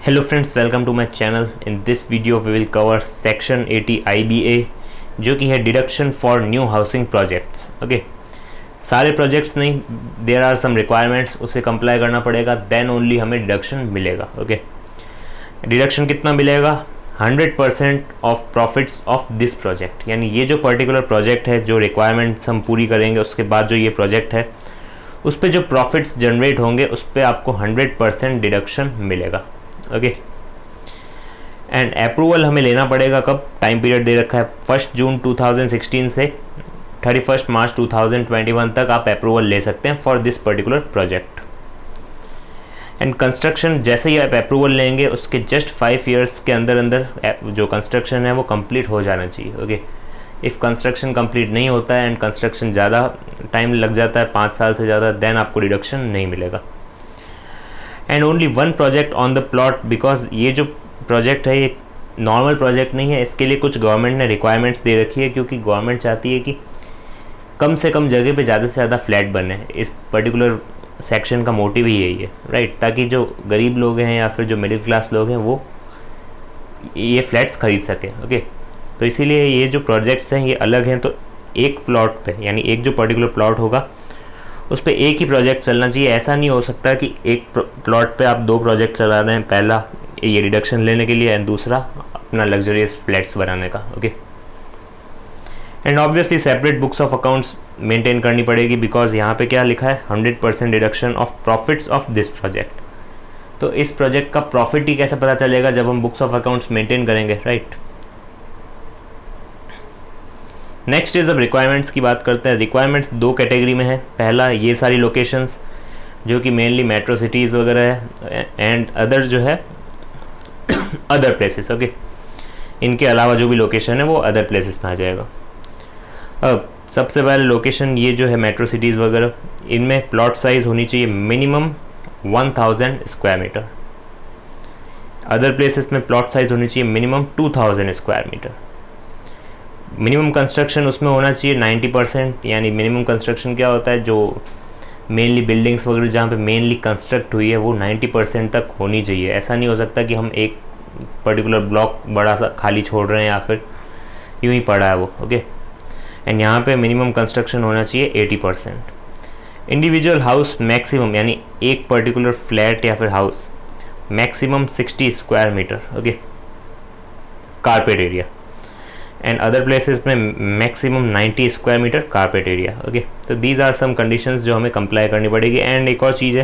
Hello friends, welcome to my channel. In this video we will cover section 80 IBA जो कि है deduction for new housing projects. Okay, सारे projects नहीं, there are some requirements, उसे comply करना पड़ेगा, then only हमें deduction मिलेगा. ओके, डिडक्शन कितना मिलेगा? 100% of profits of this project. यानी ये जो पर्टिकुलर प्रोजेक्ट है, जो रिक्वायरमेंट्स हम पूरी करेंगे, उसके बाद जो ये प्रोजेक्ट है उस पर जो प्रॉफिट्स जनरेट होंगे उस पर आपको 100% डिडक्शन मिलेगा. ओके, एंड अप्रूवल हमें लेना पड़ेगा. कब? टाइम पीरियड दे रखा है 1 जून 2016 से 31 मार्च 2021 तक आप अप्रूवल ले सकते हैं for this particular project. And construction जैसे ही आप अप्रूवल लेंगे उसके जस्ट 5 ईयर्स के अंदर अंदर जो कंस्ट्रक्शन है वो कंप्लीट हो जाना चाहिए. ओके, इफ़ कंस्ट्रक्शन कंप्लीट नहीं होता है एंड कंस्ट्रक्शन ज़्यादा टाइम लग जाता है, 5 साल से ज़्यादा, देन आपको डिडक्शन नहीं मिलेगा. And only one project on the plot, because ये जो प्रोजेक्ट है ये नॉर्मल प्रोजेक्ट नहीं है. इसके लिए कुछ गवर्नमेंट ने रिक्वायरमेंट्स दे रखी है, क्योंकि गवर्नमेंट चाहती है कि कम से कम जगह पे ज़्यादा से ज़्यादा फ्लैट बने. इस पर्टिकुलर सेक्शन का मोटिव ही यही है, राइट, ताकि जो गरीब लोग हैं या फिर जो मिडिल क्लास लोग हैं वो ये फ्लैट्स खरीद सकें. ओके, तो इसीलिए ये जो प्रोजेक्ट्स हैं ये अलग हैं. तो एक प्लॉट पे, यानी एक जो पर्टिकुलर प्लॉट होगा उस पर एक ही प्रोजेक्ट चलना चाहिए. ऐसा नहीं हो सकता कि एक प्लॉट पे आप 2 प्रोजेक्ट चला रहे हैं, पहला ये डिडक्शन लेने के लिए एंड दूसरा अपना लग्जरियस फ्लैट्स बनाने का. Okay, and obviously separate books of accounts maintain करनी पड़ेगी, बिकॉज यहाँ पे क्या लिखा है? 100% deduction of profits of this project. तो इस प्रोजेक्ट का प्रॉफिट ही कैसे पता चलेगा? जब हम बुक्स ऑफ अकाउंट्स मेंटेन करेंगे, राइट. नेक्स्ट इज अब रिक्वायरमेंट्स की बात करते हैं. रिक्वायरमेंट्स 2 कैटेगरी में है. पहला ये सारी लोकेशंस जो कि मेनली मेट्रो सिटीज़ वगैरह है, एंड अदर जो है अदर प्लेसेस. ओके, इनके अलावा जो भी लोकेशन है वो अदर प्लेसेस में आ जाएगा. अब सबसे पहले लोकेशन ये जो है मेट्रो सिटीज़ वगैरह, इनमें प्लॉट साइज़ होनी चाहिए minimum 1000 square metre. Other places में प्लॉट साइज़ होनी चाहिए minimum 2000 square metre. Minimum construction उसमें होना चाहिए 90%. यानी मिनिमम कंस्ट्रक्शन क्या होता है? जो मेनली बिल्डिंग्स वगैरह जहाँ पे मेनली कंस्ट्रक्ट हुई है वो 90% तक होनी चाहिए. ऐसा नहीं हो सकता कि हम एक पर्टिकुलर ब्लॉक बड़ा सा खाली छोड़ रहे हैं या फिर यूँ ही पड़ा है वो. ओके, एंड यहाँ पे मिनिमम कंस्ट्रक्शन होना चाहिए 80%. इंडिविजुअल हाउस मैक्सिमम, यानी एक पर्टिकुलर फ्लैट या फिर house maximum 60 square metre. Okay, carpet area. And other places में maximum 90 square metre carpet area. Okay, तो दीज आर सम कंडीशंस जो हमें कंप्लाई करनी पड़ेगी. एंड एक और चीज़ है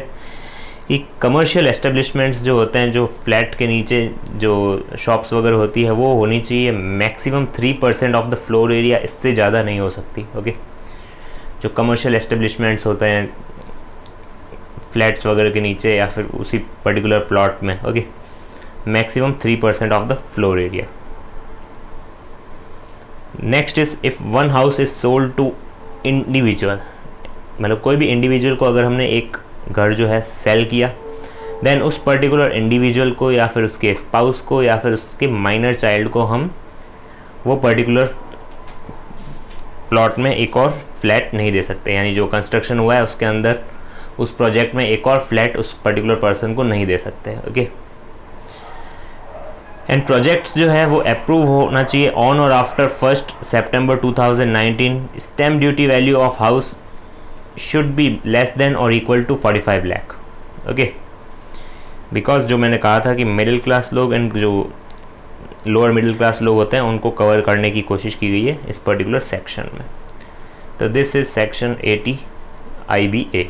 कि कमर्शियल एस्टेब्लिशमेंट्स जो होते हैं, जो फ्लैट के नीचे जो शॉप्स वगैरह होती है, वो होनी चाहिए maximum 3% of the floor area. इससे ज़्यादा नहीं हो सकती. ओके, जो कमर्शियल एस्टेब्लिशमेंट्स होते हैं फ्लैट्स वगैरह के नीचे या फिर उसी पर्टिकुलर प्लॉट में, okay, maximum 3% of the floor area. Next is if one house is sold to individual, मतलब कोई भी इंडिविजुअल को अगर हमने एक घर जो है सेल किया, देन उस पर्टिकुलर इंडिविजुअल को या फिर उसके स्पाउस को या फिर उसके माइनर चाइल्ड को हम वो पर्टिकुलर प्लॉट में एक और फ्लैट नहीं दे सकते. यानी जो कंस्ट्रक्शन हुआ है उसके अंदर उस प्रोजेक्ट में एक और फ्लैट उस पर्टिकुलर पर्सन को नहीं दे सकते. ओके, एंड प्रोजेक्ट्स जो है वो अप्रूव होना चाहिए ऑन और आफ्टर 1 सितंबर 2019. Stamp duty value of house should be less than or equal to 45 lakh. Okay, because जो मैंने कहा था कि मिडिल क्लास लोग एंड जो लोअर मिडिल क्लास लोग होते हैं उनको कवर करने की कोशिश की गई है इस पर्टिकुलर सेक्शन में. तो दिस इज़ सेक्शन 80 IBA.